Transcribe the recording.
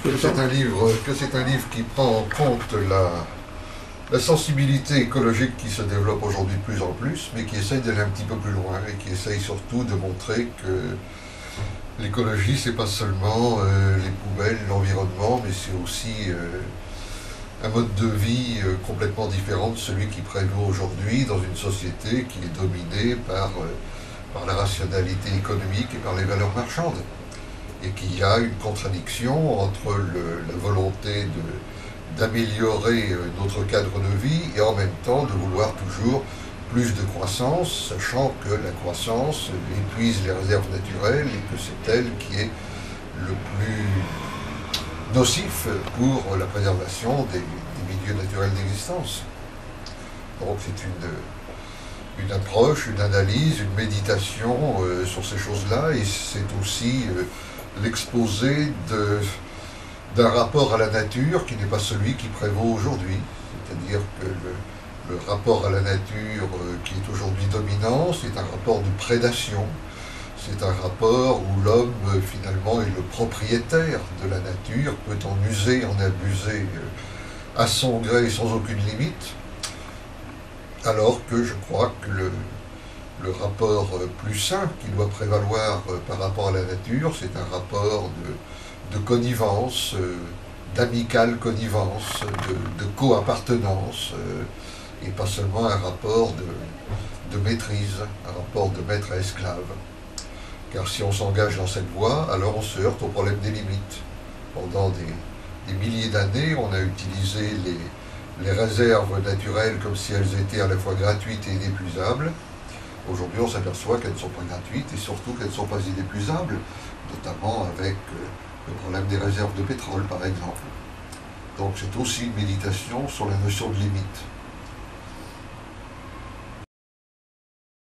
que c'est un livre qui prend en compte la sensibilité écologique qui se développe aujourd'hui de plus en plus, mais qui essaye d'aller un petit peu plus loin et qui essaye surtout de montrer que l'écologie, c'est pas seulement les poubelles, l'environnement, mais c'est aussi un mode de vie complètement différent de celui qui prévaut aujourd'hui dans une société qui est dominée par la rationalité économique et par les valeurs marchandes. Et qu'il y a une contradiction entre la volonté d'améliorer notre cadre de vie et en même temps de vouloir toujours plus de croissance, sachant que la croissance épuise les réserves naturelles et que c'est elle qui est le plus nocif pour la préservation des milieux naturels d'existence. Donc c'est une approche, une analyse, une méditation sur ces choses-là, et c'est aussi l'exposé d'un rapport à la nature qui n'est pas celui qui prévaut aujourd'hui. C'est-à-dire que le rapport à la nature qui est aujourd'hui dominant, c'est un rapport de prédation. C'est un rapport où l'homme, finalement, est le propriétaire de la nature, peut en user, en abuser à son gré et sans aucune limite. Alors que je crois que le rapport plus sain qui doit prévaloir par rapport à la nature, c'est un rapport de connivence, d'amicale connivence, de co-appartenance, et pas seulement un rapport de maîtrise, un rapport de maître à esclave. Car si on s'engage dans cette voie, alors on se heurte au problème des limites. Pendant des milliers d'années, on a utilisé les réserves naturelles comme si elles étaient à la fois gratuites et inépuisables. Aujourd'hui, on s'aperçoit qu'elles ne sont pas gratuites et surtout qu'elles ne sont pas inépuisables, notamment avec le problème des réserves de pétrole, par exemple. Donc c'est aussi une méditation sur la notion de limite.